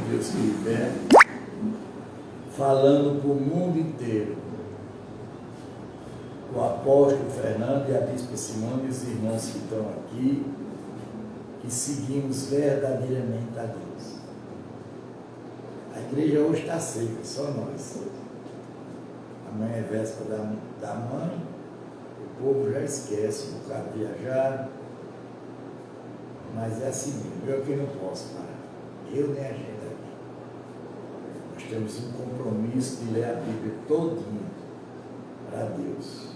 Deus que liberta, falando para o mundo inteiro. O apóstolo Fernando e a bispa Simone e os irmãos que estão aqui, que seguimos verdadeiramente a Deus. A igreja hoje está seca, só nós. Amanhã é véspera da mãe, o povo já esquece, o cara viajar, mas é assim mesmo, eu que não posso parar, eu nem a gente aqui. Nós temos um compromisso de ler a Bíblia todinha para Deus,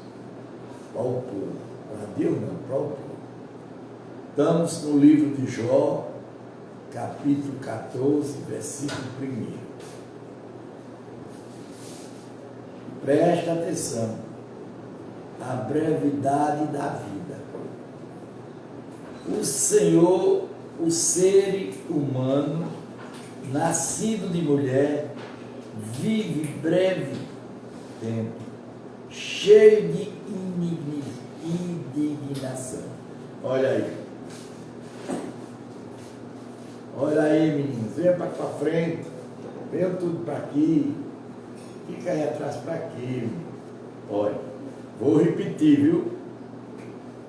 para o povo, para Deus não, para o povo. Estamos no livro de Jó, capítulo 14, versículo 1. Presta atenção, a brevidade da vida. O Senhor, o ser humano, nascido de mulher, vive breve tempo, cheio de indignação. Olha aí. Olha aí, meninos, venha para frente, venha tudo para aqui, fica aí atrás para aqui. Olha, vou repetir, viu?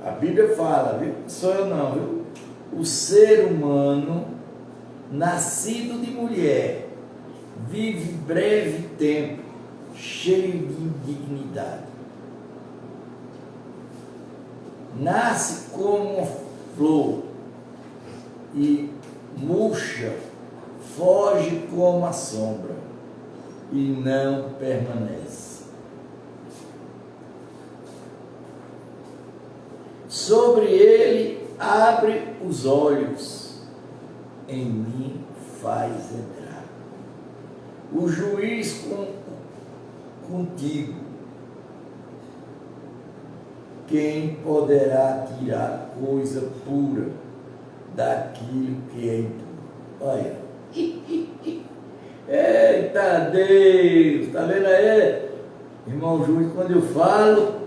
A Bíblia fala, viu? Não sou eu não, viu? O ser humano, nascido de mulher, vive breve tempo, cheio de indignidade. Nasce como uma flor e murcha, foge como a sombra e não permanece. Sobre ele abre os olhos, em mim faz entrar. O juiz contigo, quem poderá tirar coisa pura daquilo que é impuro? Olha, eita Deus, está vendo aí? Irmão Júlio, quando eu falo,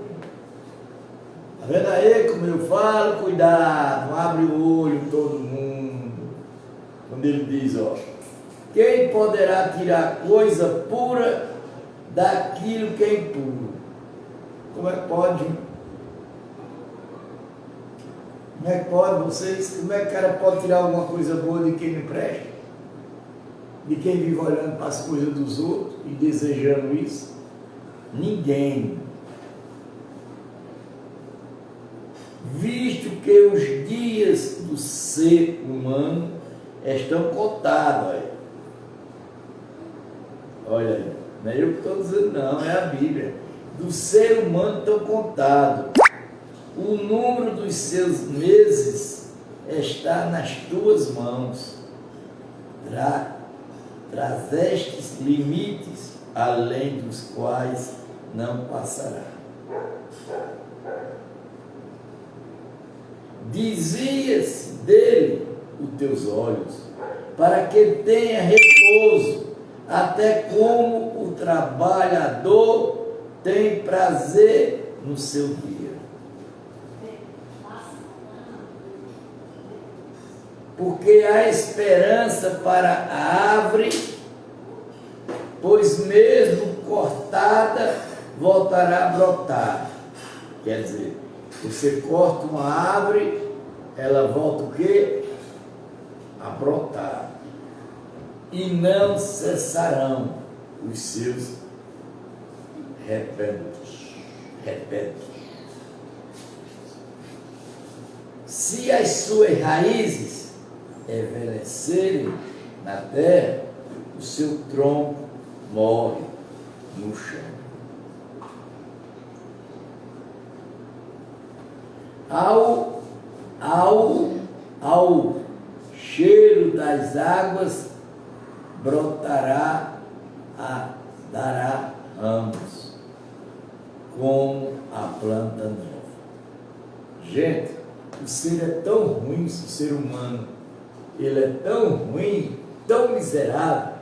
está vendo aí como eu falo? Cuidado, não abre o olho todo mundo. Quando ele diz, ó, quem poderá tirar coisa pura daquilo que é impuro? Como é que pode? Como é que pode vocês? Como é que o cara pode tirar alguma coisa boa de quem não presta? De quem vive olhando para as coisas dos outros e desejando isso? Ninguém. Visto que os dias do ser humano estão contados. Olha aí, não é eu que estou dizendo não, é a Bíblia. Do ser humano estão contados. O número dos seus meses está nas tuas mãos. Trazestes limites, além dos quais não passará. Dizias dele os teus olhos, para que tenha repouso, até como o trabalhador tem prazer no seu dia. Porque há esperança para a árvore, pois mesmo cortada, voltará a brotar. Quer dizer, você corta uma árvore, ela volta o quê? A brotar. E não cessarão os seus rebentos. Se as suas raízes envelhecerem na terra, o seu tronco morre no chão. Ao cheiro das águas brotará, dará ramos, como a planta nova. Gente, o ser é tão ruim, o ser humano, ele é tão ruim, tão miserável,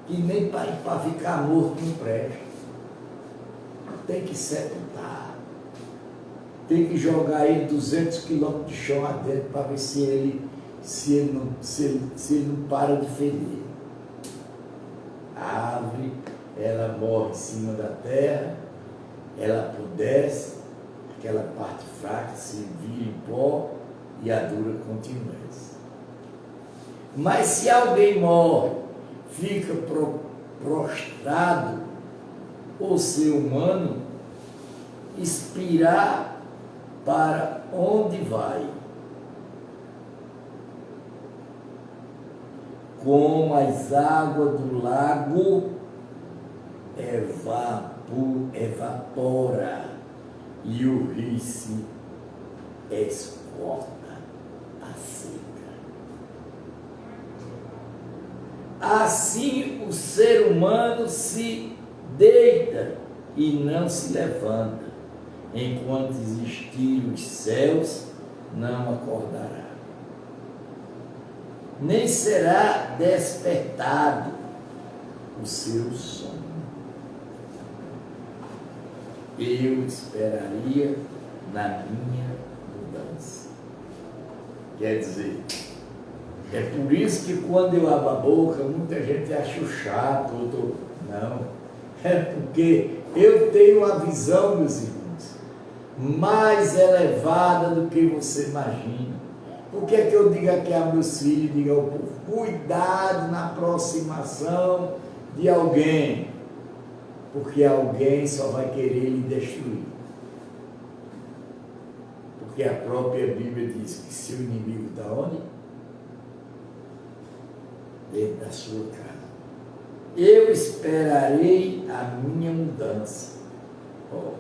que nem para ficar morto não presta. Tem que sepultar. Tem que jogar ele 200 quilômetros de chão adentro para ver se ele se ele não para de feder. A árvore, ela morre em cima da terra, ela apodrece, aquela parte fraca se vira em pó e a dura continua. Mas se alguém morre, fica prostrado, o ser humano expirar para onde vai. Como as águas do lago evapora e o rio se esgota a seca. Assim o ser humano se deita e não se levanta, enquanto existirem os céus, não acordará, nem será despertado o seu sono. Eu esperaria na minha mudança. Quer dizer, é por isso que quando eu abro a boca, muita gente acha chato, não. É porque eu tenho uma visão, meus irmãos, mais elevada do que você imagina. Por que é que eu digo aqui a meus filhos, digo ao povo, cuidado na aproximação de alguém, porque alguém só vai querer lhe destruir. Porque a própria Bíblia diz que seu inimigo está onde? Dentro da sua casa. Eu esperarei a minha mudança. Oh.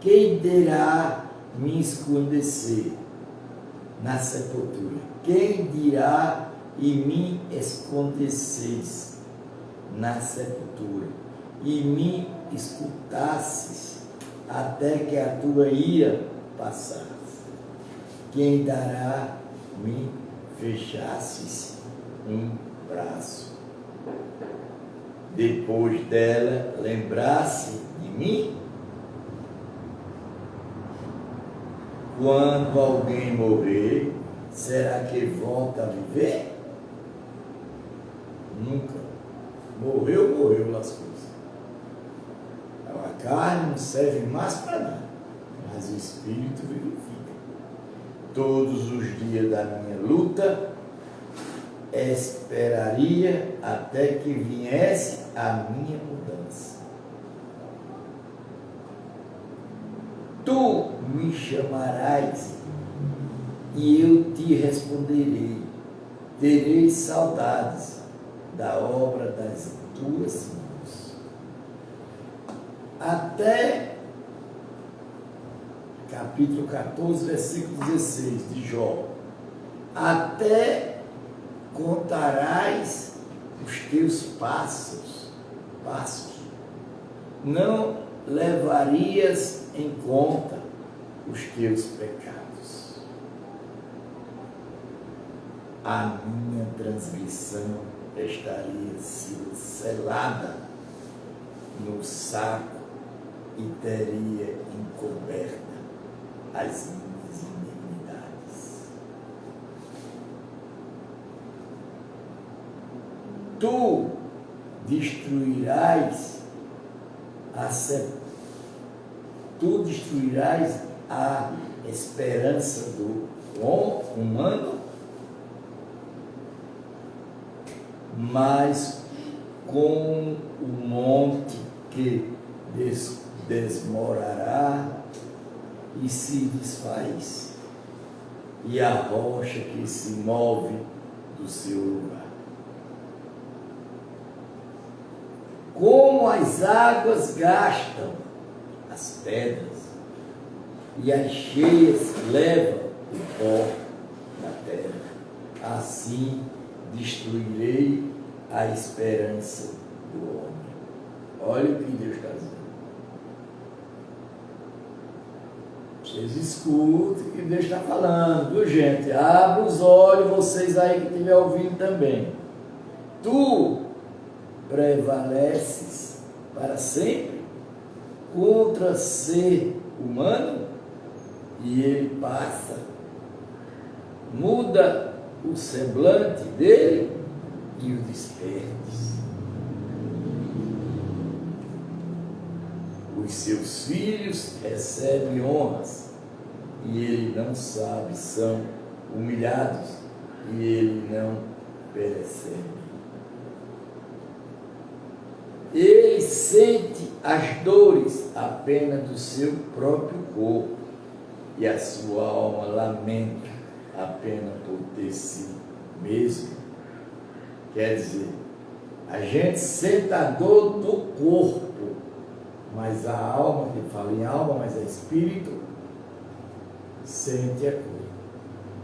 Quem dirá me escondecer na sepultura? Quem dirá e me escondesseis na sepultura? E me escutasses até que a tua ira passasse? Quem dará me fechasses um braço? Depois dela lembrar-se de mim? Quando alguém morrer, será que volta a viver? Nunca. Morreu, lascou-se. A carne não serve mais para nada, mas o espírito vivifica. Todos os dias da minha luta, esperaria até que viesse a minha mudança. Tu me chamarás e eu te responderei. Terei saudades da obra das tuas mãos. Até capítulo 14, versículo 16 de Jó. Até contarás os teus passos, não levarias em conta os teus pecados. A minha transgressão estaria selada no saco e teria encoberta as minhas iniquidades. Tu destruirás a esperança do humano, mas com o monte que desmorará e se desfaz, e a rocha que se move do seu lugar. Como as águas gastam as pedras, e as cheias levam o pó da terra, assim destruirei a esperança do homem. Olha o que Deus está dizendo. Vocês escutem o que Deus está falando, viu, gente? Abra os olhos, vocês aí que estiverem ouvindo também. Tu prevaleces para sempre contra ser humano, e ele passa muda o semblante dele e o despertes. Os seus filhos recebem honras e ele não sabe, são humilhados e ele não percebe. Ele sente as dores apenas do seu próprio corpo e a sua alma lamenta apenas por ter si mesmo. Quer dizer, a gente sente a dor do corpo, mas a alma, que fala em alma, mas é espírito, sente a coisa.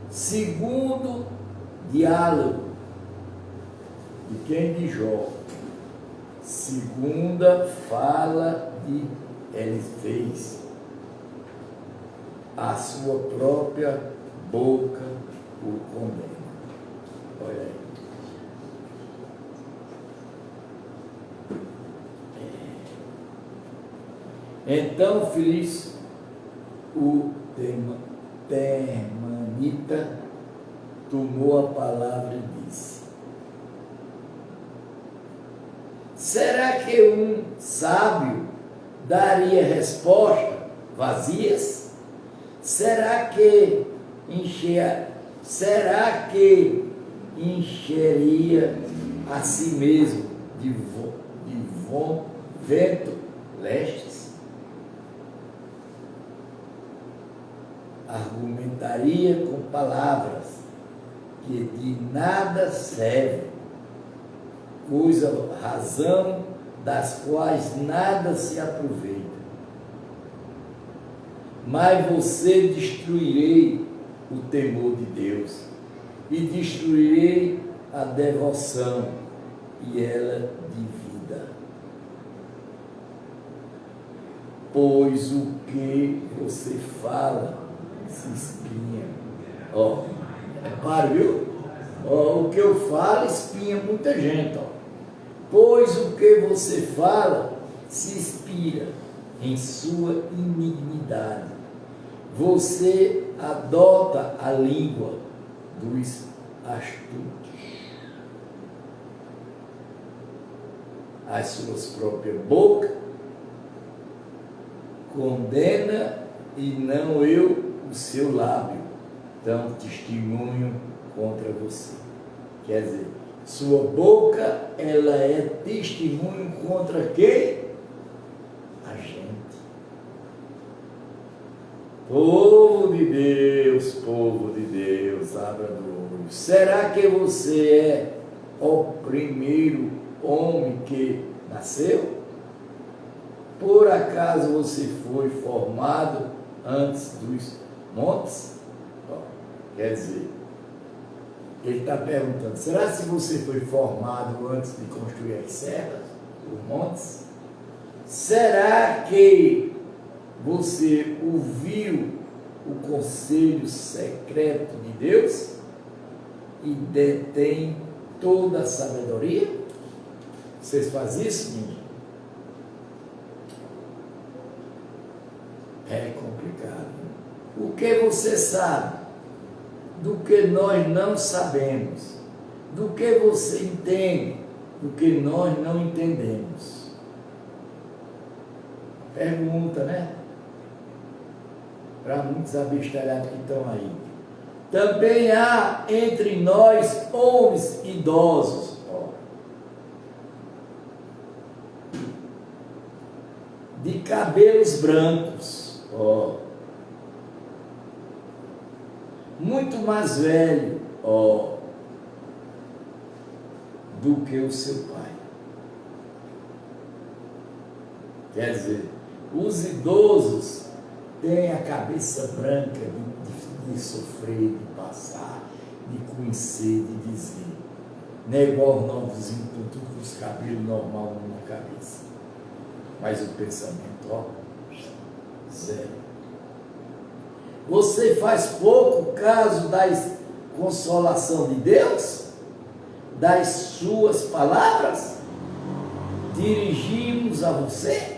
Segundo diálogo de quem? De Jó. Segunda fala de Elifez. A sua própria boca o condena. Olha aí. Então feliz o Temanita tomou a palavra e disse: será que um sábio daria resposta vazias? Será que encheria a si mesmo de vento lestes? Argumentaria com palavras que de nada servem, cuja razão das quais nada se aproveita. Mas você destruirei o temor de Deus e destruirei a devoção e ela de vida. Pois o que você fala se espinha. Repare, viu? O que eu falo espinha muita gente. Pois o que você fala se inspira em sua iniquidade. Você adota a língua dos astutos. As suas próprias bocas condena e não eu o seu lábio dão testemunho contra você. Quer dizer, sua boca, ela é testemunho contra quem? A gente. Povo de Deus, abra do olho. Será que você é o primeiro homem que nasceu? Por acaso você foi formado antes dos montes? Quer dizer, ele está perguntando, será se você foi formado antes de construir as serras, os montes? Será que você ouviu o conselho secreto de Deus e detém toda a sabedoria? Vocês fazem isso, menino? É complicado. O que você sabe do que nós não sabemos? Do que você entende do que nós não entendemos? Pergunta, né? Para muitos abestalhados que estão aí. Também há entre nós homens idosos, de cabelos brancos, muito mais velho, do que o seu pai. Quer dizer, os idosos têm a cabeça branca de sofrer, de passar, de conhecer, de dizer. Não é igual o novozinho com tudo com os cabelos normal na cabeça. Mas o pensamento, zero. Você faz pouco caso da consolação de Deus, das suas palavras, dirigimos a você,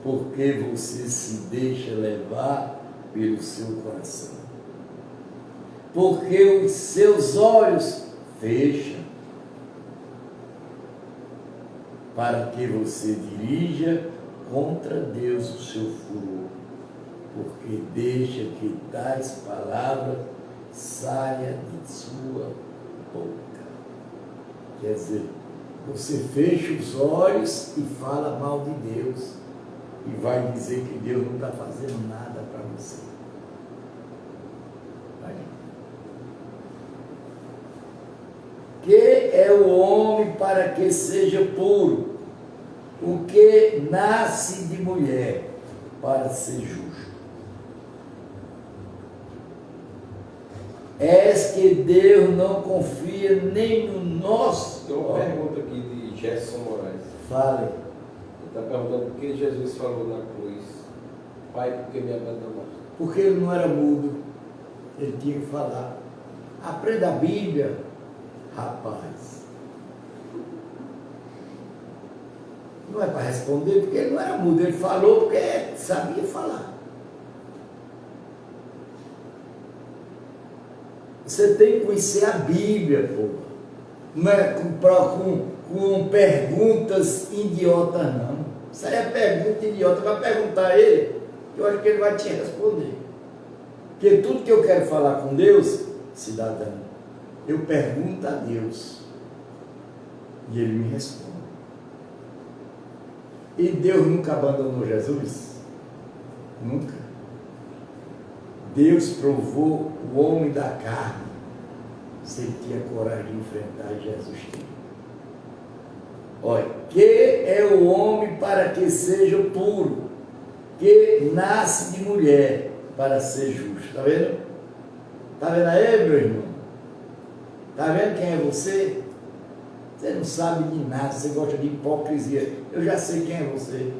porque você se deixa levar pelo seu coração. Porque os seus olhos fecham para que você dirija contra Deus o seu furor, porque deixa que tais palavras saiam de sua boca. Quer dizer, você fecha os olhos e fala mal de Deus e vai dizer que Deus não está fazendo nada para você. Que é o homem para que seja puro, o que nasce de mulher para ser justo. És que Deus não confia nem no nosso. Tem uma pergunta aqui de Gerson Moraes. Fale. Ele está perguntando por que Jesus falou na cruz: Pai, por que me abandonaste? Porque ele não era mudo, ele tinha que falar. Aprenda a Bíblia, rapaz. Não é para responder, porque ele não era mudo, ele falou porque sabia falar. Você tem que conhecer a Bíblia, pô. Não é com perguntas idiotas, não. Isso aí é pergunta idiota. Vai perguntar a ele, eu acho que ele vai te responder. Porque tudo que eu quero falar com Deus, cidadão, eu pergunto a Deus e ele me responde. E Deus nunca abandonou Jesus? Nunca. Deus provou o homem da carne, se ele tinha coragem de enfrentar, e Jesus tinha. Olha, que é o homem para que seja puro, que nasce de mulher para ser justo. Está vendo? Está vendo aí, meu irmão? Está vendo quem é você? Você não sabe de nada, você gosta de hipocrisia. Eu já sei quem é você.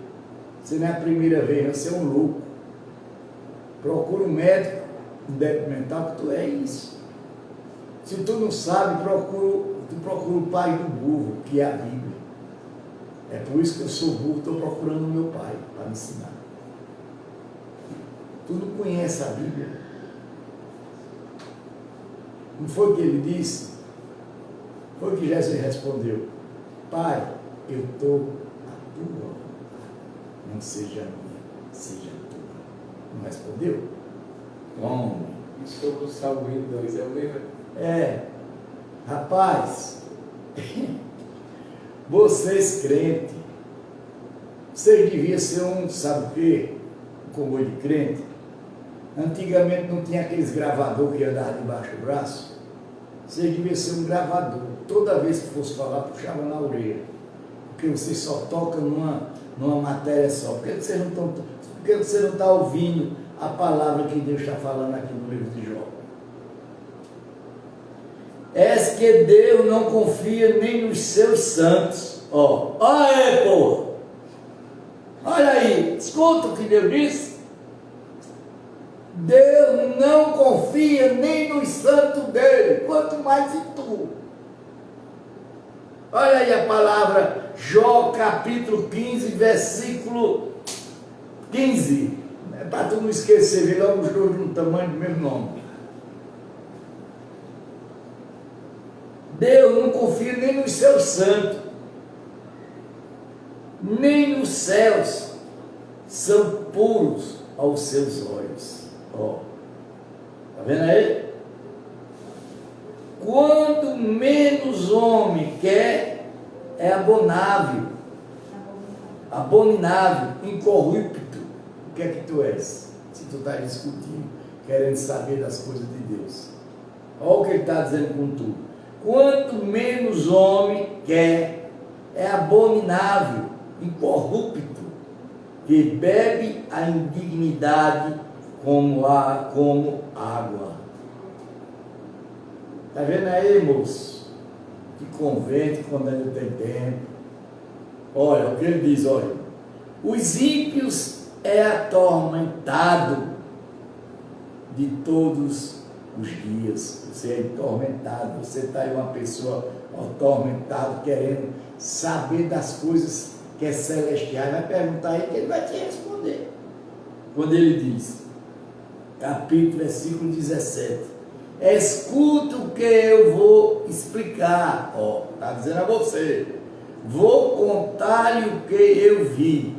Você não é a primeira vez, você é um louco. Procura um médico, um débil mental, que tu é isso. Se tu não sabe, tu procura o pai do burro, que é a Bíblia. É por isso que eu sou burro, estou procurando o meu pai para me ensinar. Tu não conhece a Bíblia? Não foi o que ele disse? Foi o que Jesus respondeu: Pai, eu estou à tua vontade, não seja minha, seja tua. Não respondeu? Homem. E sobre o Salmo 22, é o mesmo? Rapaz, vocês crentes, vocês deviam ser sabe o quê? Um comboio de crente. Antigamente não tinha aqueles gravador que andava debaixo do braço. Vocês deviam ser um gravador. Toda vez que fosse falar, puxava na orelha. Porque vocês só tocam numa matéria só. Por que você não está ouvindo a palavra que Deus está falando aqui no livro de Jó? És que Deus não confia nem nos seus santos. Olha aí, pô! Olha aí, escuta o que Deus disse. Deus não confia nem nos santos dele, quanto mais em tu. Olha aí a palavra, Jó capítulo 15, versículo 15. É para tu não esquecer, vê logo os dois no tamanho do mesmo nome. Deus não confia nem nos seus santos, nem nos céus são puros aos seus olhos. Está vendo aí? Quando menos homem quer, é abominável, incorrupto. O que é que tu és? Se tu está discutindo, querendo saber das coisas de Deus. Olha o que ele está dizendo com tu. Quanto menos homem quer, é abominável, incorrupto, que bebe a indignidade como água. Está vendo aí, moço? Que convente quando ainda tem tempo. Olha o que ele diz, olha. Os ímpios é atormentado de todos os dias. Você é atormentado, você está aí uma pessoa atormentada, querendo saber das coisas que é celestial. Vai perguntar aí que ele vai te responder. Quando ele diz: capítulo, versículo 17. Escuta o que eu vou explicar. Está dizendo a você. Vou contar-lhe o que eu vi.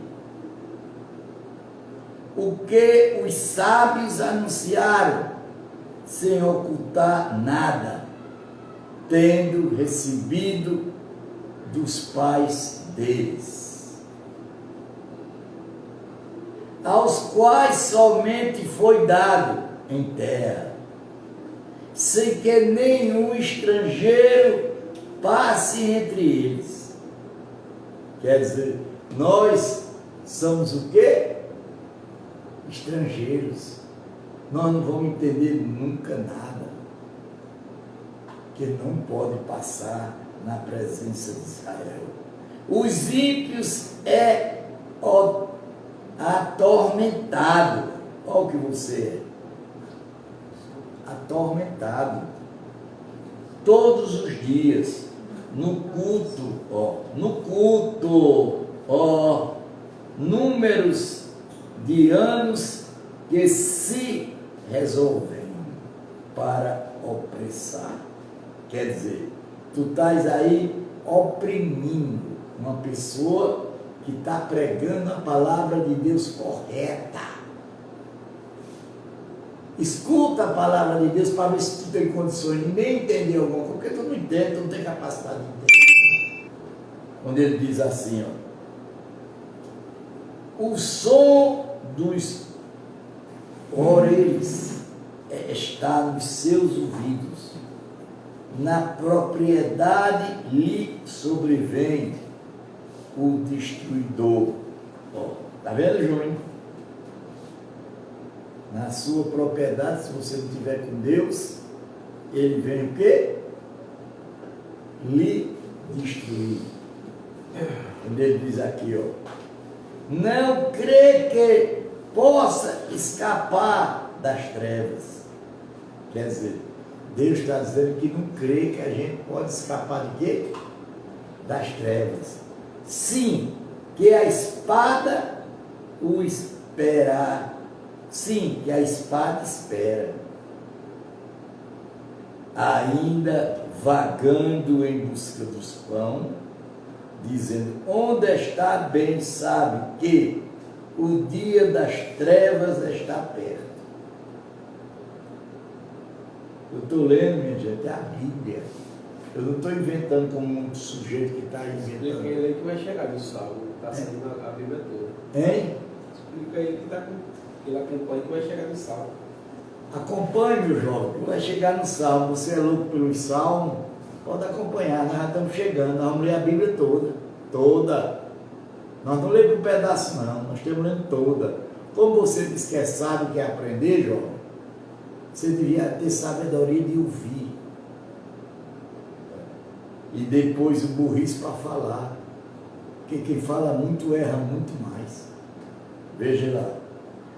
O que os sábios anunciaram, sem ocultar nada, tendo recebido dos pais deles, aos quais somente foi dado em terra, sem que nenhum estrangeiro passe entre eles. Quer dizer, nós somos o quê? Estrangeiros. Nós não vamos entender nunca nada, que não pode passar na presença de Israel. Os ímpios é atormentado. Olha o que você é. Atormentado. Todos os dias. No culto, números de anos que se resolvem para opressar. Quer dizer, tu estás aí oprimindo uma pessoa que está pregando a palavra de Deus correta. Escuta a palavra de Deus para ver se tu tem condições de nem entender alguma coisa, porque tu não entende, tu não tem capacidade de entender. Quando ele diz assim, o som dos orelhas está nos seus ouvidos, na propriedade lhe sobrevém o destruidor. Está vendo, Júnior? Na sua propriedade, se você não estiver com Deus, ele vem o quê? Lhe destruir. Quando ele diz aqui, não crê que possa escapar das trevas. Quer dizer, Deus está dizendo que não crê que a gente pode escapar de quê? Das trevas. Sim, que a espada o espera. Sim, que a espada espera. Ainda vagando em busca dos pão, dizendo, onde está bem sabe que o dia das trevas está perto. Eu estou lendo, minha gente, é a Bíblia. Eu não estou inventando como um sujeito que está inventando. Explica ele aí que vai chegar no Salmo, está saindo a Bíblia toda. Hein? Explica ele que ele acompanha que vai chegar no Salmo. Acompanhe, meu jovem, que vai chegar no Salmo. Você é louco pelos Salmos? Pode acompanhar, nós já estamos chegando, nós vamos ler a Bíblia toda. Toda. Nós não lemos um pedaço não, nós estamos lendo toda. Como você disse que é sábio, quer aprender, jovem, você devia ter sabedoria de ouvir. E depois o burrice para falar. Porque quem fala muito erra muito mais. Veja lá.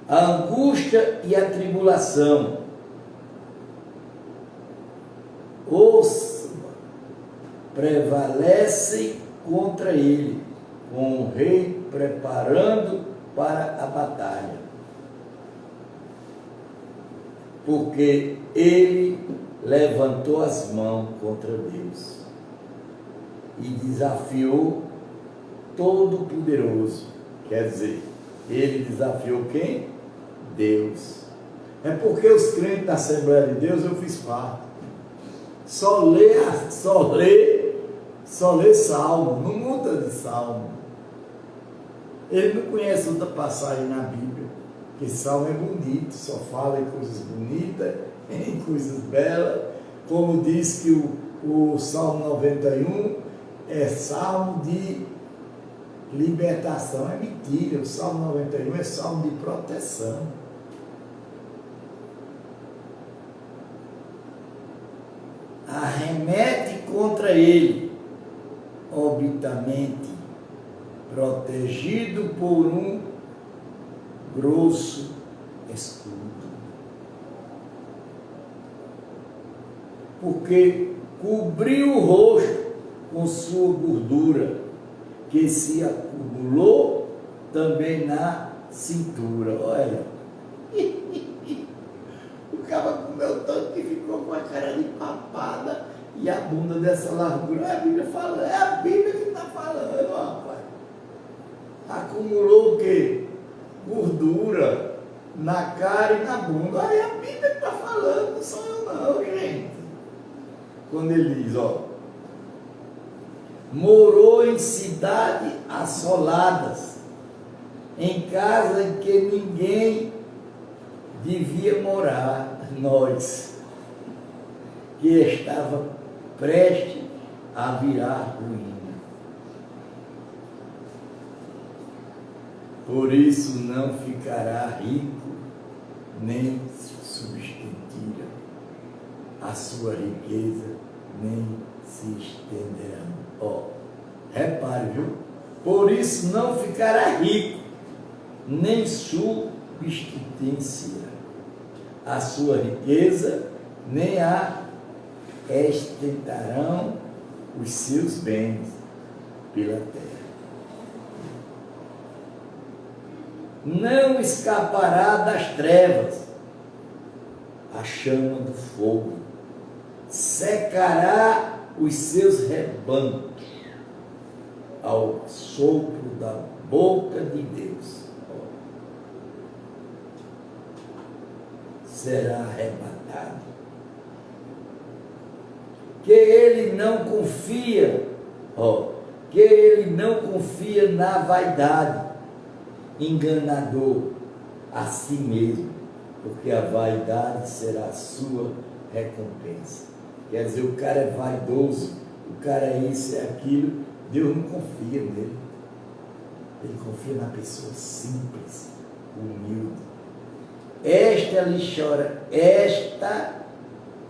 A angústia e a tribulação. Prevalecem contra ele, com o rei preparando para a batalha. Porque ele levantou as mãos contra Deus e desafiou Todo-Poderoso. Quer dizer, ele desafiou quem? Deus. É porque os crentes da Assembleia de Deus eu fiz parte. Só lê Salmo, não muda de Salmo. Ele não conhece outra passagem na Bíblia, porque Salmo é bonito, só fala em coisas bonitas, em coisas belas, como diz que o Salmo 91 é Salmo de libertação. É mentira, o Salmo 91 é Salmo de proteção. Arremete contra ele, obitamente, protegido por um grosso escudo. Porque cobriu o rosto com sua gordura, que se acumulou também na cintura. Olha, uma cara de papada e a bunda dessa largura. A Bíblia fala, é a Bíblia que está falando, rapaz. Acumulou o quê? Gordura na cara e na bunda. Aí a Bíblia que está falando, não sou eu não, gente. Quando ele diz, ó, morou em cidades assoladas, em casa em que ninguém devia morar, nós, que estava prestes a virar ruína. Por isso não ficará rico, nem substituirá a sua riqueza, nem se estenderá. Ó, repare, viu? Por isso não ficará rico, nem substituirá a sua riqueza, nem a estenderão os seus bens pela terra. Não escapará das trevas a chama do fogo, secará os seus rebanhos ao sopro da boca de Deus. Será arrebatado. Que ele não confia, que ele não confia na vaidade, enganador a si mesmo, porque a vaidade será a sua recompensa. Quer dizer, o cara é vaidoso, o cara é isso, é aquilo, Deus não confia nele. Ele confia na pessoa simples, humilde. Esta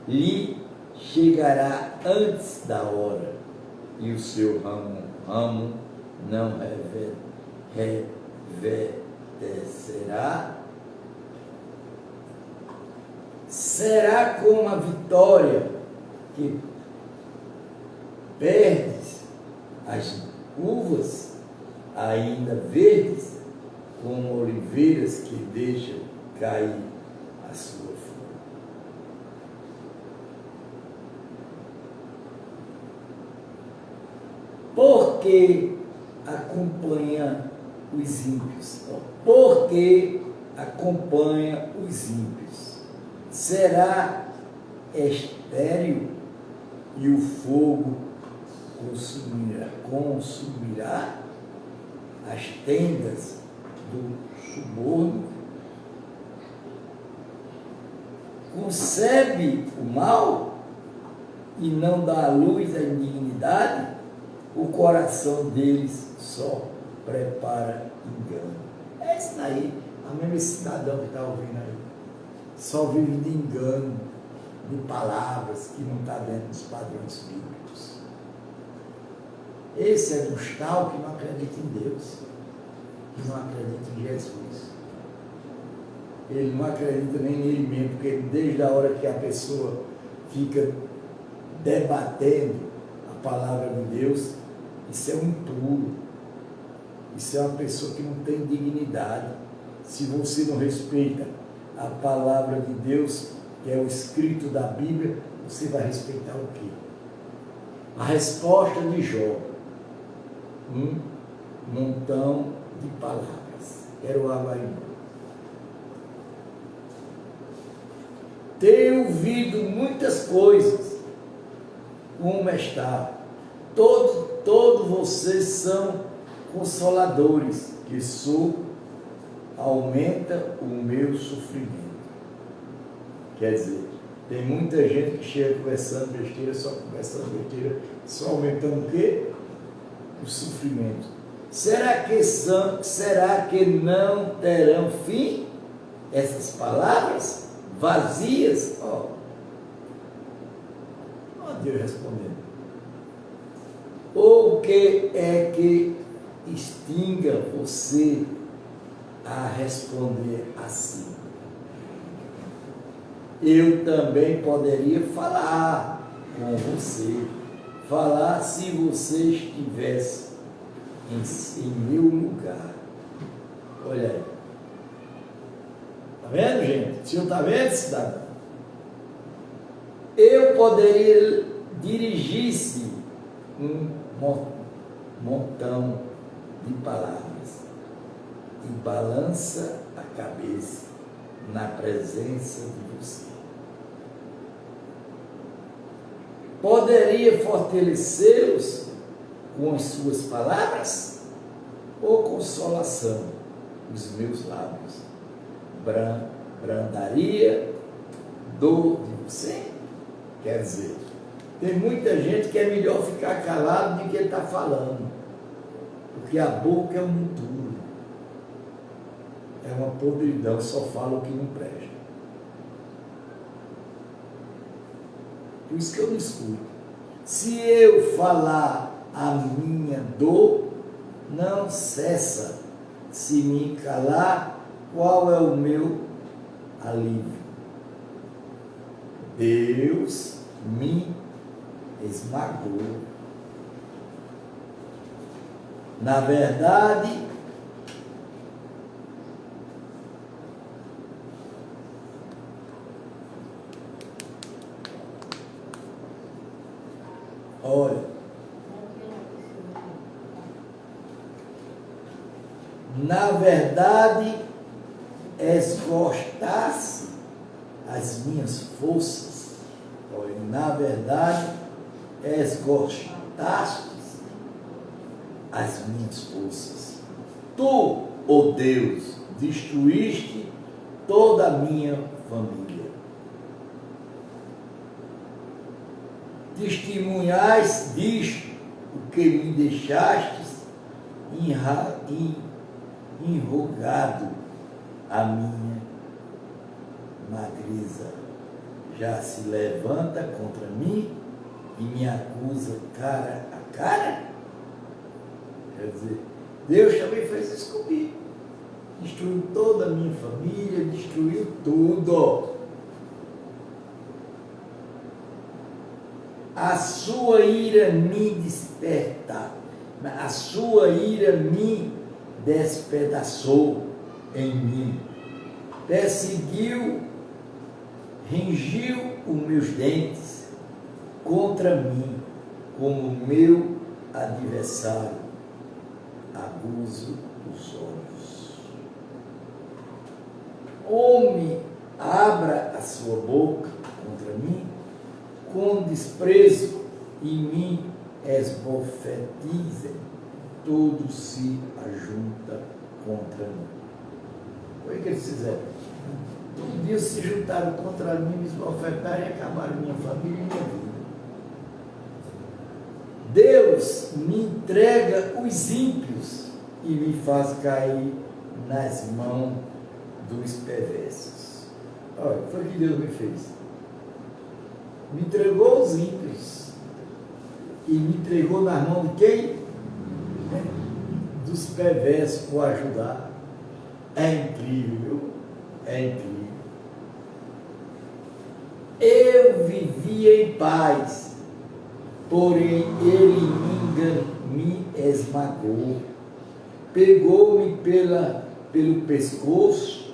lhe chegará antes da hora, e o seu ramo não reverdecerá. Será como a vitória que perdes as uvas ainda verdes, como oliveiras que deixam cair a sua flor. Porque acompanha os ímpios. Porque acompanha os ímpios. Será estéril e o fogo consumirá as tendas do suborno. Concebe o mal e não dá à luz a indignidade, o coração deles só prepara engano. É isso daí, a mesma cidadão que está ouvindo aí. Só vive de engano, de palavras que não está dentro dos padrões bíblicos. Esse é dos tal que não acredita em Deus, que não acredita em Jesus. Ele não acredita nem nele mesmo, porque desde a hora que a pessoa fica debatendo a palavra de Deus, isso é um impuro, isso é uma pessoa que não tem dignidade. Se você não respeita a palavra de Deus, que é o escrito da Bíblia, você vai respeitar o quê? A resposta de Jó, um montão de palavras. Quero água aí. Tenho ouvido muitas coisas, como está. Todos vocês são consoladores, que aumenta o meu sofrimento. Quer dizer, tem muita gente que chega conversando besteira, só aumentando o quê? O sofrimento. Será que não terão fim essas palavras vazias? Ó, Deus respondendo. Ou o que é que extinga você a responder assim? Eu também poderia falar com você, falar se você estivesse em meu lugar. Olha aí. Está vendo, gente? O senhor está vendo, cidadão? eu poderia dirigir-se um montão de palavras e balança a cabeça na presença de você. Poderia fortalecê-los com as suas palavras ou consolação os meus lábios? Brandaria dor de você? Quer dizer, tem muita gente que é melhor ficar calado do que está falando, porque a boca é um monturo, é uma podridão, só fala o que não presta. Por isso que eu não escuto. Se eu falar a minha dor, não cessa. Se me calar, qual é o meu alívio? Deus me esmagou. Na verdade, olha, na verdade, esgotasse as minhas forças. Olha, na verdade, esgotaste as minhas forças. Tu, ó Deus, destruíste toda a minha família. Testemunhais disto, o que me deixastes enrugado a minha magreza. Já se levanta contra mim e me acusa cara a cara? Quer dizer, Deus também fez isso comigo. Destruiu toda a minha família, destruiu tudo. A sua ira me desperta, a sua ira me despedaçou em mim. Perseguiu, rangiu os meus dentes contra mim, como meu adversário, aguzo os olhos. Homem, abra a sua boca contra mim, com desprezo, e me esbofetizem, todos se ajuntam contra mim. O que eles fizeram? Todos dias se juntaram contra mim, me esbofetaram e acabaram minha família e minha vida. Deus me entrega os ímpios e me faz cair nas mãos dos perversos. Olha, foi o que Deus me fez. Me entregou os ímpios e me entregou nas mãos de quem? Dos perversos por ajudar. É incrível, é incrível. Eu vivia em paz, porém ele me esmagou, pegou-me pelo pescoço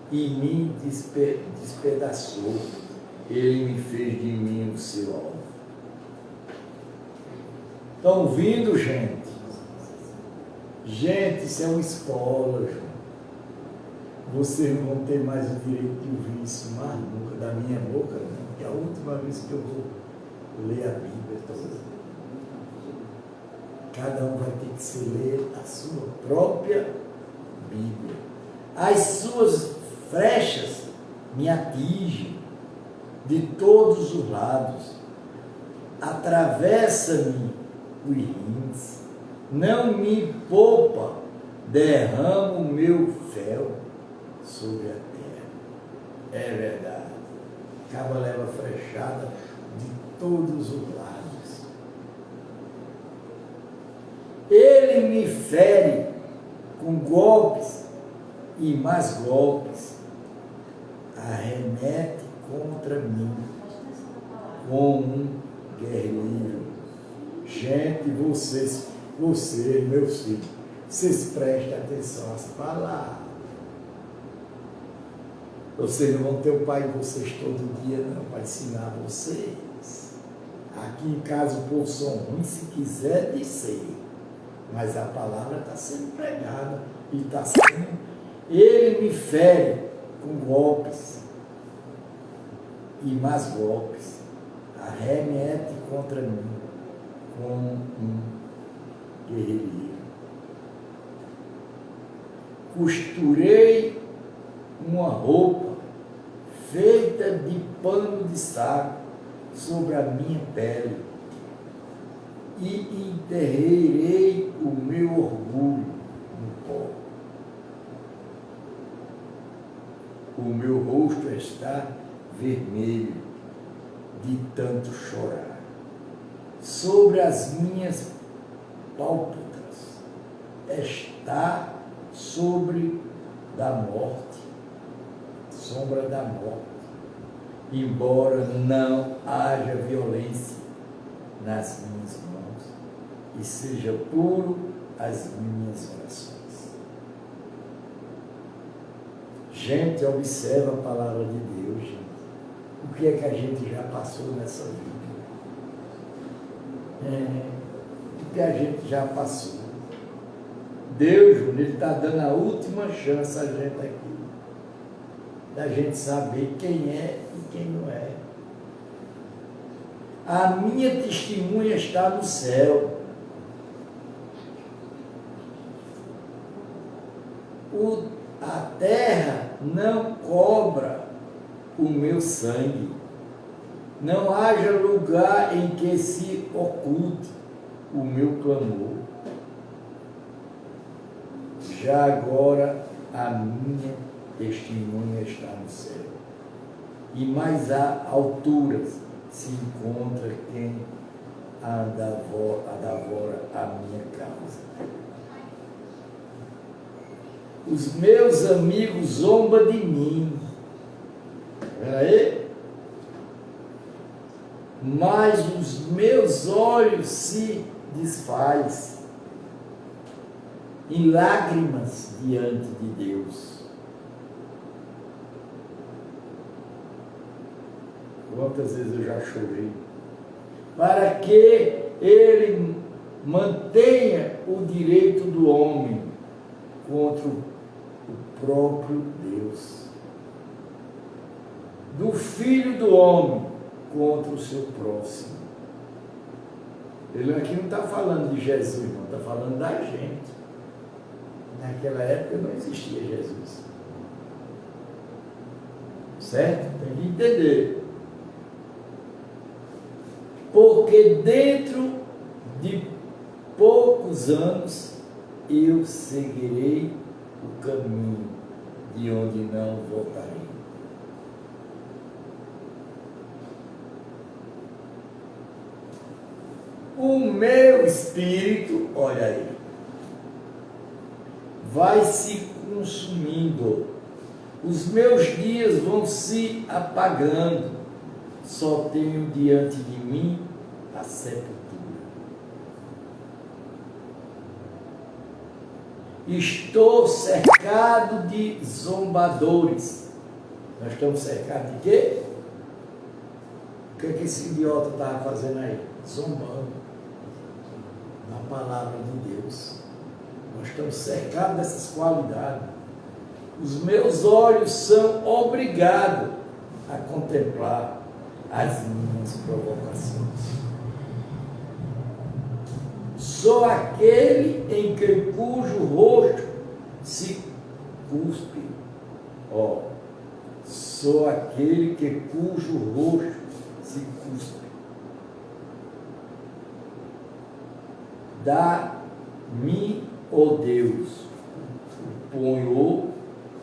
e me despedaçou. Ele me fez de mim o seu alvo. Estão ouvindo, gente? Gente, isso é uma escola, gente. Vocês não vão ter mais o direito de ouvir isso mais nunca, da minha boca, não, que é a última vez que eu vou ler a Bíblia toda. Cada um vai ter que se ler a sua própria Bíblia. As suas flechas me atingem de todos os lados, atravessa-me os rins, não me poupa, derrama o meu fel sobre a terra. É verdade, acaba leva flechada de todos os lados. Ele me fere com golpes e mais golpes, arremete contra mim como um guerreiro. Gente, você, meus filhos, vocês prestem atenção às palavras. Vocês não vão ter o pai de vocês todo dia, não, para ensinar vocês. Aqui em casa o povo são ruins, se quiser dizer. Mas a palavra está sendo pregada e está sendo. Ele me fere com golpes e mais golpes. Arremete contra mim como um guerreiro. Costurei uma roupa feita de pano de saco sobre a minha pele e enterrei o meu orgulho no pó. O meu rosto está vermelho de tanto chorar. Sobre as minhas pálpebras está sobre da morte, sombra da morte, embora não haja violência nas minhas mãos e seja puro as minhas orações. Gente, observa a palavra de Deus, gente. O que é que a gente já passou nessa vida? O que a gente já passou. Deus, Ele está dando a última chance a gente aqui, da gente saber quem é e quem não é. A minha testemunha está no céu. A terra não cobra o meu sangue. Não haja lugar em que se oculte o meu clamor. Já agora a minha testemunha está no céu. E mais a alturas se encontra quem adavora a minha causa. Os meus amigos zombam de mim. Espera aí. Mas os meus olhos se desfazem em lágrimas diante de Deus. Quantas vezes eu já chorei? Para que ele mantenha o direito do homem contra o próprio Deus, do filho do homem contra o seu próximo. Ele aqui não está falando de Jesus, não, está falando da gente. Naquela época não existia Jesus. Certo? Tem que entender. Porque dentro de poucos anos eu seguirei o caminho de onde não voltarei. O meu espírito, olha aí, vai se consumindo, os meus dias vão se apagando, só tenho diante de mim a sepultura. Estou cercado de zombadores. Nós estamos cercados de quê? O que é que esse idiota estava fazendo aí? Zombando na palavra de Deus. Nós estamos cercados dessas qualidades. Os meus olhos são obrigados a contemplar as minhas provocações. Sou aquele em que cujo rosto se cuspe. Sou aquele que cujo rosto se cuspe. Dá-me, ó Deus, o punho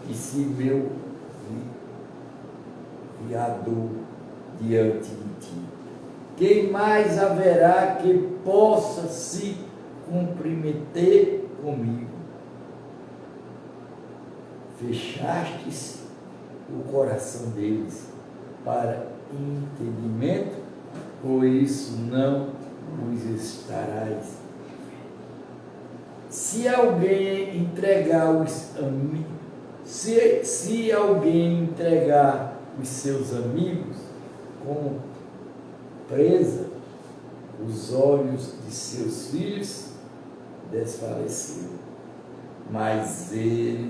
e se meu viador diante de ti. Quem mais haverá que possa se comprometer comigo? Fechastes o coração deles para entendimento, por isso não os estarás. Se alguém entregar-os a mim, Se alguém entregar os seus amigos como presa, os olhos de seus filhos desfaleceram. Mas ele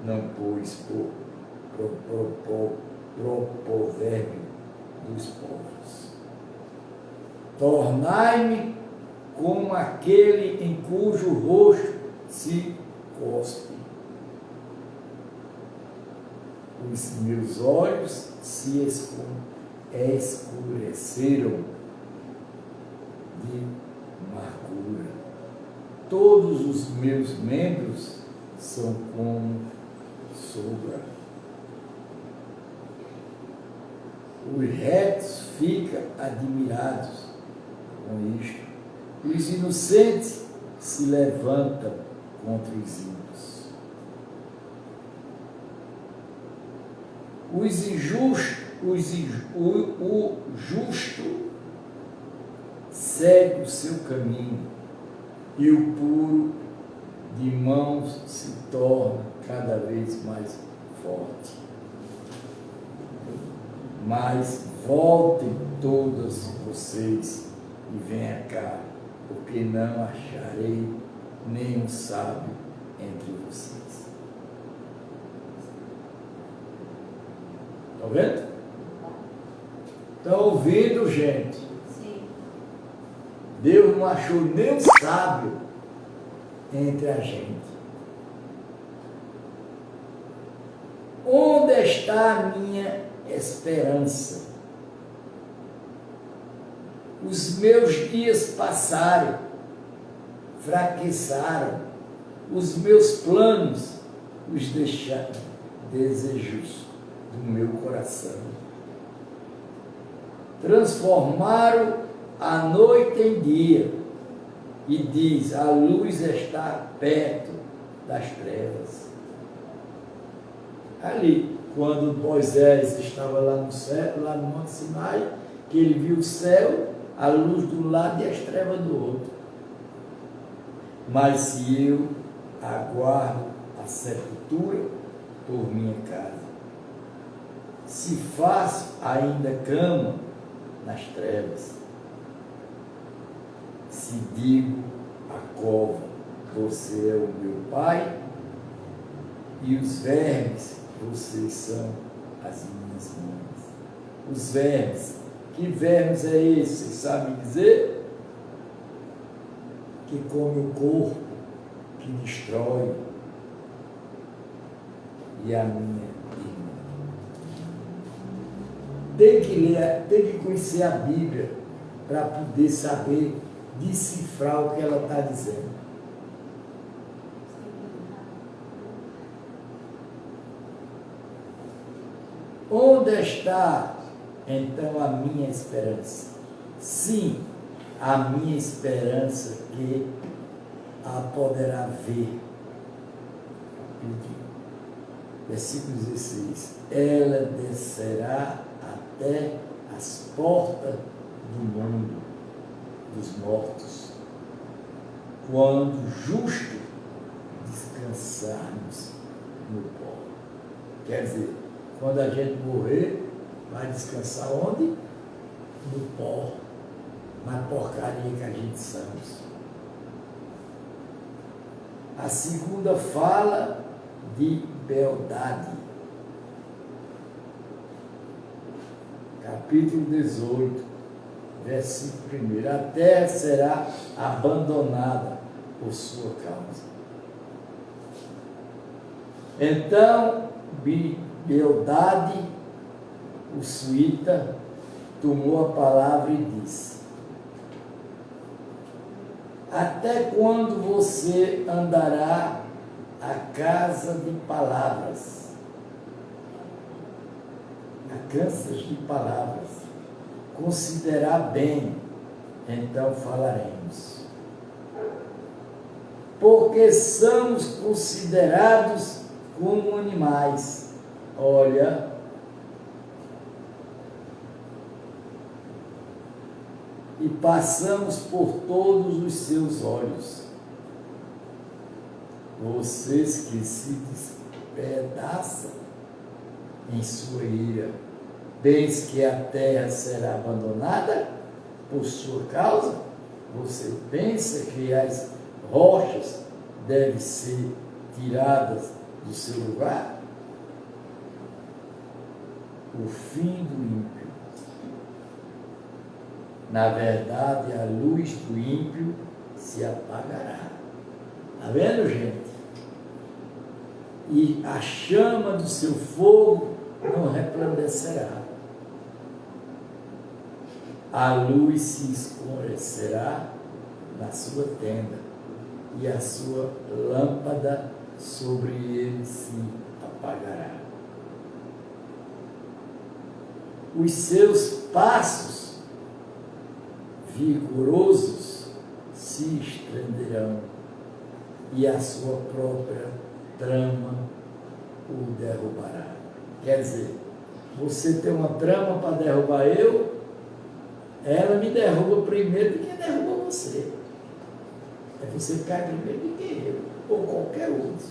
não pôs provérbio dos povos. Tornai-me como aquele em cujo rosto se cospe. Os meus olhos se escureceram de amargura. Todos os meus membros são como sombra. Os retos ficam admirados com isto. Os inocentes se levantam contra os ímpios. O justo segue o seu caminho, e o puro de mãos se torna cada vez mais forte. Mas voltem todos vocês e venham cá, porque não acharei nenhum sábio entre vocês. Está vendo? Estão ouvindo, gente? Sim. Deus não achou nenhum sábio entre a gente. Onde está a minha esperança? Os meus dias passaram, fraquejaram, os meus planos os deixaram, desejos do meu coração. Transformaram a noite em dia, e diz: a luz está perto das trevas. Ali, quando Moisés estava lá no céu, lá no Monte Sinai, que ele viu o céu, a luz do lado e as trevas do outro. Mas se eu aguardo a sepultura por minha casa, se faço ainda cama nas trevas, se digo a cova, você é o meu pai, e os vermes, vocês são as minhas mães. Os vermes, que vermes é esse? Vocês sabem dizer? Que come o corpo, que destrói, e a minha irmã. Tem que ler, tem que conhecer a Bíblia para poder saber decifrar o que ela está dizendo. Onde está então a minha esperança? Sim, a minha esperança que a poderá ver. Versículo 16. Ela descerá até as portas do mundo dos mortos, quando justo descansarmos no pó. Quer dizer, quando a gente morrer, vai descansar onde? No pó, na porcaria que a gente somos. A segunda fala de beldade. Capítulo 18, versículo 1. A terra será abandonada por sua causa. Então, Beldade, o suíta, tomou a palavra e disse: até quando você andará à casa de palavras? A cansas de palavras. Considerar bem, então falaremos. Porque somos considerados como animais. Olha, e passamos por todos os seus olhos. vocês que se despedaçam em sua ira, pense que a terra será abandonada por sua causa? Você pensa que as rochas devem ser tiradas do seu lugar? O fim do ímpio. Na verdade, a luz do ímpio se apagará. Está vendo, gente? E a chama do seu fogo não resplandecerá. A luz se escurecerá na sua tenda, e a sua lâmpada sobre ele se apagará. Os seus passos vigorosos se estenderão, e a sua própria trama o derrubará. Quer dizer, você tem uma trama para derrubar eu, ela me derruba primeiro do que derruba você. Você cai primeiro do que eu, ou qualquer outro.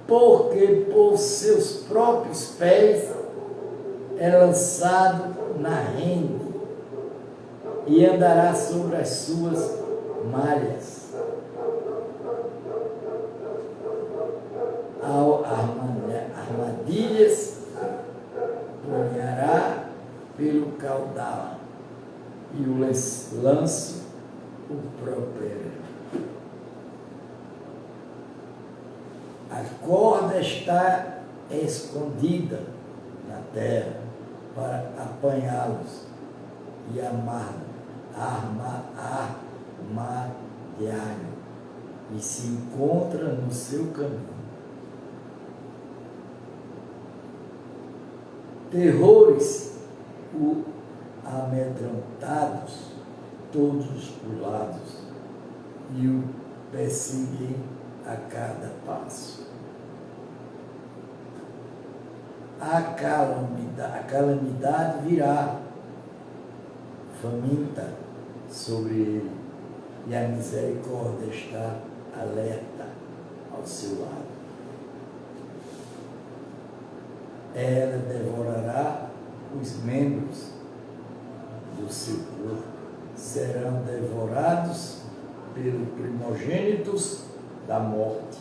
Porque por seus próprios pés é lançado na rede e andará sobre as suas malhas. Armadilhas banhará pelo caudal e o lanço o propele. A corda está escondida na terra para apanhá-los e armadilhar, e se encontra no seu caminho. Terrores o amedrontados todos os lados e o perseguem a cada passo. A calamidade virá faminta sobre ele, e a misericórdia está alerta ao seu lado. Ela devorará os membros do seu corpo, serão devorados pelos primogênitos da morte.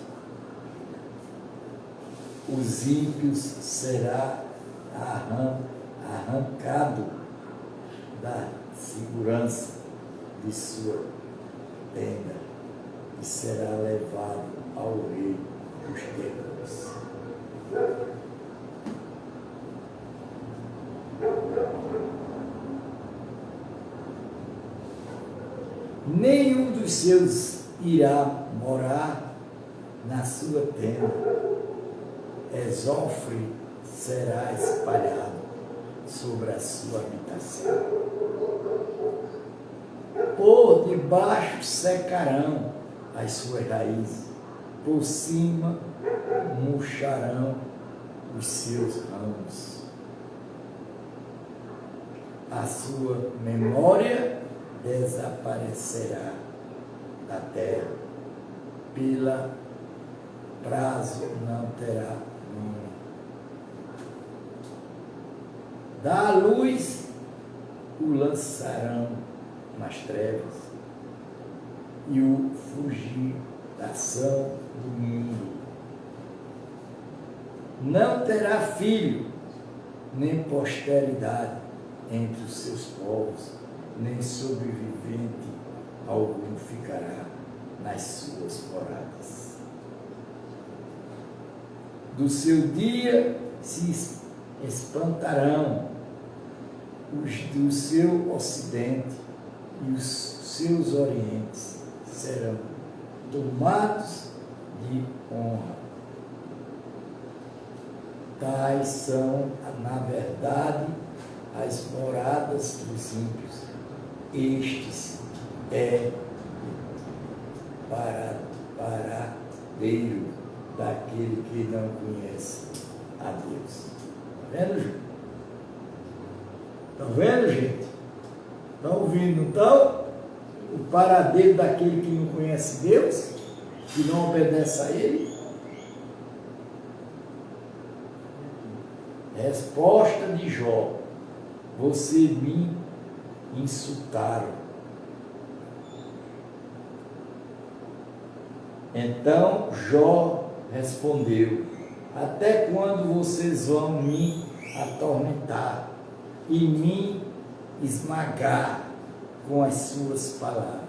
Os ímpios será arrancado da segurança de sua tenda e será levado ao rei dos terrores. Nenhum dos seus irá morar na sua tenda. Exofre será espalhado sobre a sua habitação. Por debaixo secarão as suas raízes, por cima murcharão os seus ramos. A sua memória desaparecerá da terra, pela prazo não terá nome. Da luz o lançarão nas trevas e o fugir da ação do mundo. Não terá filho, nem posteridade entre os seus povos, nem sobrevivente algum ficará nas suas moradas. Do seu dia se espantarão os do seu ocidente, e os seus orientes serão tomados de honra. Tais são, na verdade, as moradas dos ímpios. Estes é paradeiro daquele que não conhece a Deus. Está vendo, gente? Estão vendo, gente? Estão ouvindo, então? O paradeiro daquele que não conhece Deus? que não obedece a ele? Resposta de Jó: você me insultaram. Então Jó respondeu: até quando vocês vão me atormentar e me esmagar com as suas palavras?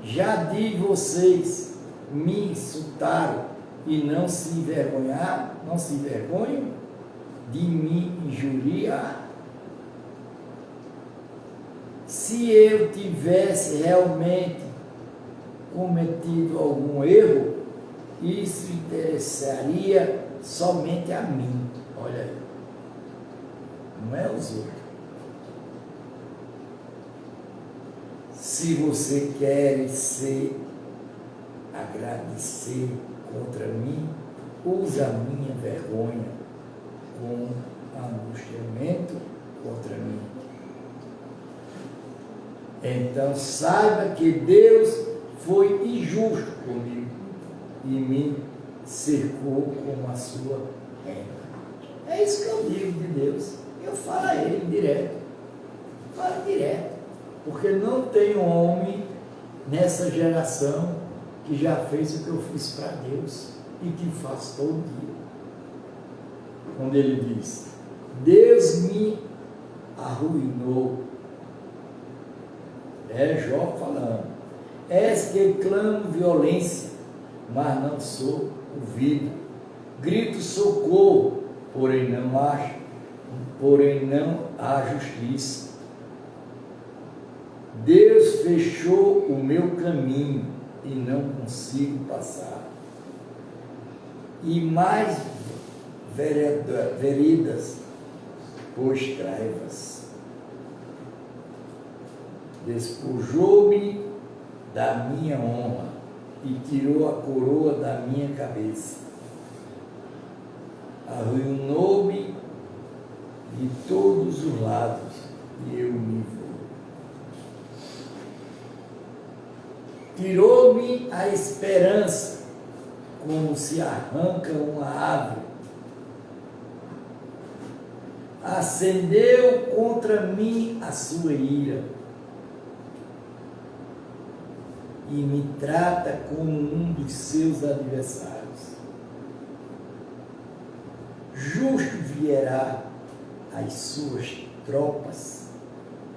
Já de vocês me insultaram e não se envergonham de me injuriar? Se eu tivesse realmente cometido algum erro, isso interessaria somente a mim. Olha aí, não é os outros. Se você quer agradecer contra mim, use a minha vergonha com angustiamento contra mim. Então saiba que Deus foi injusto comigo e me cercou com a sua renda. É isso que eu digo de Deus. Eu falo a Ele direto. Falo direto. Porque não tem homem nessa geração que já fez o que eu fiz para Deus e que faz todo dia. Quando ele diz: Deus me arruinou. É Jó falando: és que clamo violência, mas não sou ouvido. Grito socorro, porém não há justiça. Deus fechou o meu caminho e não consigo passar. E mais veredas pôs trevas. Despojou-me da minha honra e tirou a coroa da minha cabeça. Arruinou-me de todos os lados e eu me vou. Tirou-me a esperança, como se arranca uma árvore. Acendeu contra mim a sua ira e me trata como um dos seus adversários. Justo vierá as suas tropas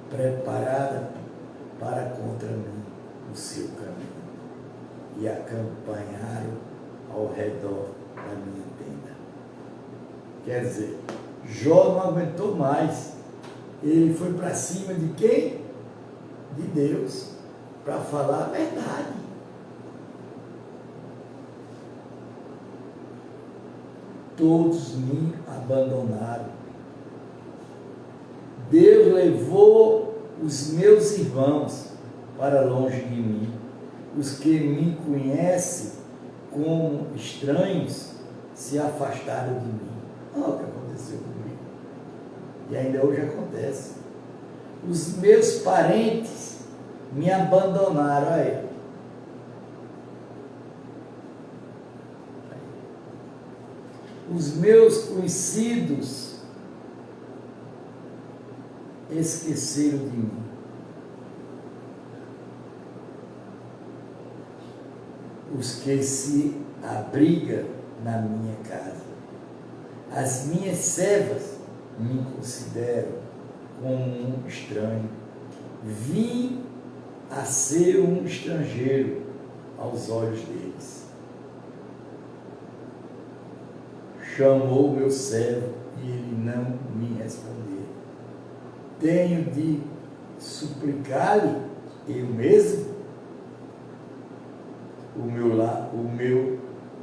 preparadas para contra mim o seu caminho e acampanharam ao redor da minha tenda. Quer dizer, Jó não aguentou mais. Ele foi para cima de quem? De Deus, para falar a verdade. Todos me abandonaram. Deus levou os meus irmãos para longe de mim. Os que me conhecem como estranhos se afastaram de mim. Olha o que aconteceu comigo. E ainda hoje acontece. Os meus parentes me abandonaram. Aí. Os meus conhecidos esqueceram de mim. Os que se abrigam na minha casa. As minhas servas me consideram como um estranho. Vim a ser um estrangeiro aos olhos deles. Chamou meu servo e ele não me respondeu. Tenho de suplicar-lhe eu mesmo o meu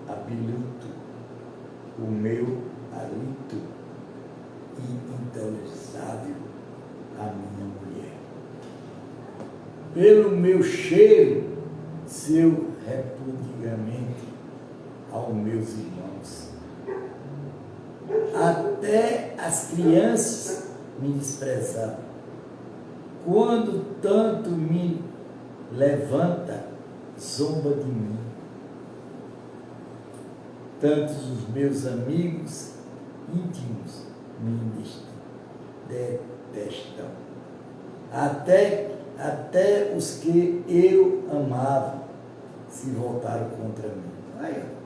habilito, o meu alito e intolerável a minha mulher. Pelo meu cheiro, seu repudiamento aos meus irmãos. Até as crianças me desprezaram. Quando tanto me levanta zomba de mim. Tantos os meus amigos íntimos me detestam. Até os que eu amava se voltaram contra mim. Aí,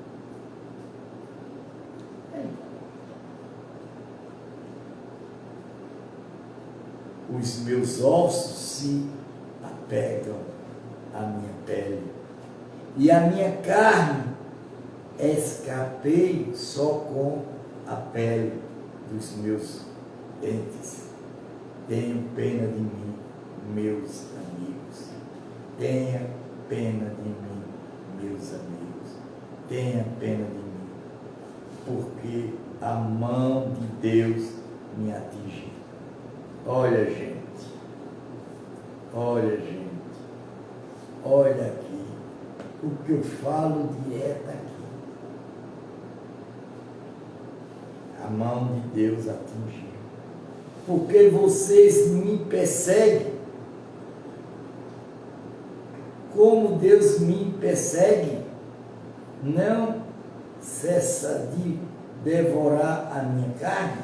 os meus ossos se apegam à minha pele, e a minha carne escapei só com a pele dos meus dentes. Tenho pena de mim, meus amigos. Tenha pena de mim, meus amigos. Tenha pena de mim, porque a mão de Deus me atingiu. Olha, gente. Olha, gente. Olha aqui. O que eu falo direto aqui. A mão de Deus atingiu. Porque vocês me perseguem, como Deus me persegue, não cessa de devorar a minha carne.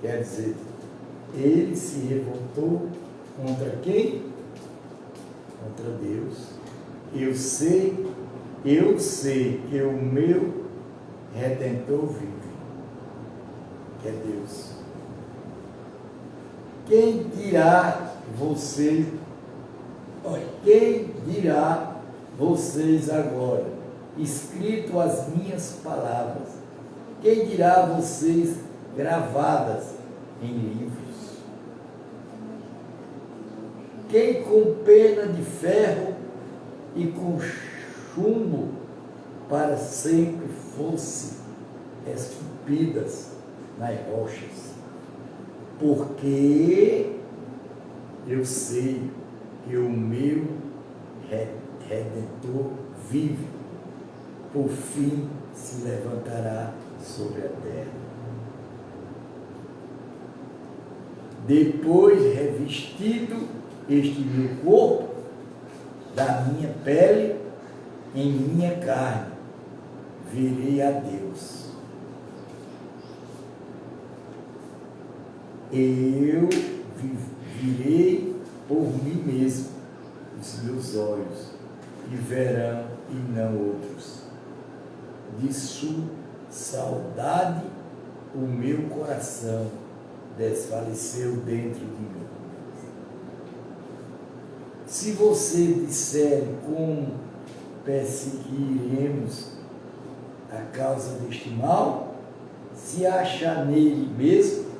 Quer dizer, ele se revoltou contra quem? Contra Deus. Eu sei que o meu Redentor vive, que é Deus. Quem dirá vocês agora, escrito as minhas palavras? Quem dirá vocês gravadas em livros? Quem com pena de ferro e com chumbo para sempre fosse esculpidas nas rochas? Porque eu sei que o meu Redentor vive, por fim se levantará sobre a terra. Depois revestido este meu corpo da minha pele em minha carne, virei a Deus. Eu virei por mim mesmo os meus olhos, e verão e não outros. De sua saudade o meu coração desfaleceu dentro de mim. Se você disser como perseguiremos a causa deste mal, se acha nele mesmo,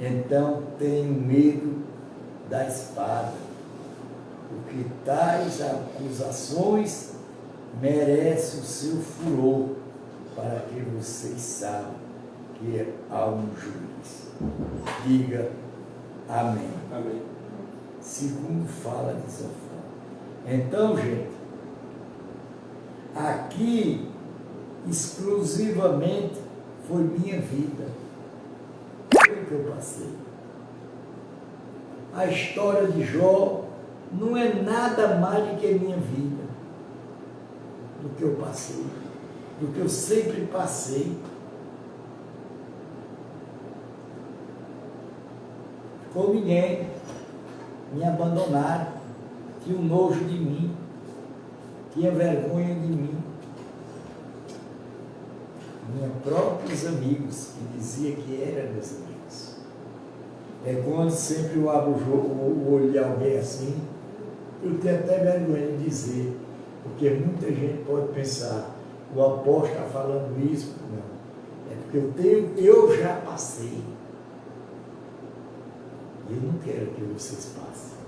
então tenho medo da espada, porque tais acusações merecem o seu furor, para que vocês saibam que há um juiz. Diga amém. Amém. Segundo fala de Sofão. Então, gente, aqui exclusivamente foi minha vida. Foi o que eu passei. A história de Jó não é nada mais do que a minha vida, do que eu passei, do que eu sempre passei. Com ninguém, me abandonaram, tinham nojo de mim, tinham vergonha de mim. Meus próprios amigos, que diziam que eram meus amigos. É quando sempre eu abro o olho de alguém assim, eu tenho até vergonha de dizer, porque muita gente pode pensar, o apóstolo está falando isso. Não, é porque eu já passei. E eu não quero que vocês passem.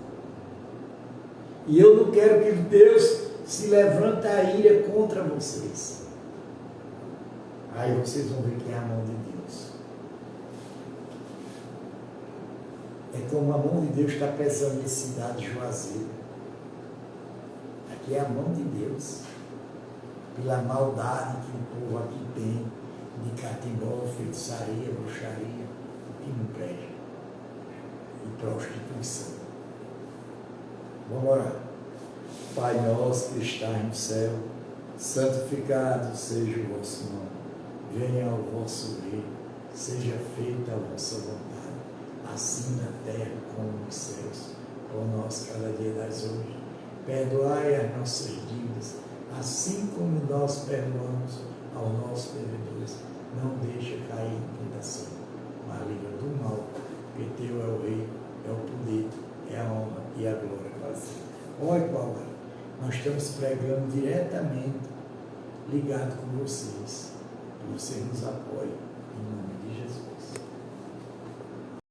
E eu não quero que Deus se levante a ira contra vocês. Aí vocês vão ver que é a mão de Deus. É como a mão de Deus está pesando nessa cidade de Juazeiro. Aqui é a mão de Deus. Pela maldade que o povo aqui tem de catimbó, feitiçaria, bruxaria, que não presta. E prostituição. Vamos orar. Pai nosso que estás no céu, santificado seja o vosso nome. Venha o vosso reino, seja feita a vossa vontade, assim na terra como nos céus. Pão nosso cada dia das hoje. Perdoai as nossas dívidas, assim como nós perdoamos aos nossos devedores. Não deixa cair em tentação, mas livra do mal, porque teu é o reino, é o poder, é a honra e a glória para sempre. Olha, Paulo, nós estamos pregando diretamente ligado com vocês, que vocês nos apoiem em nome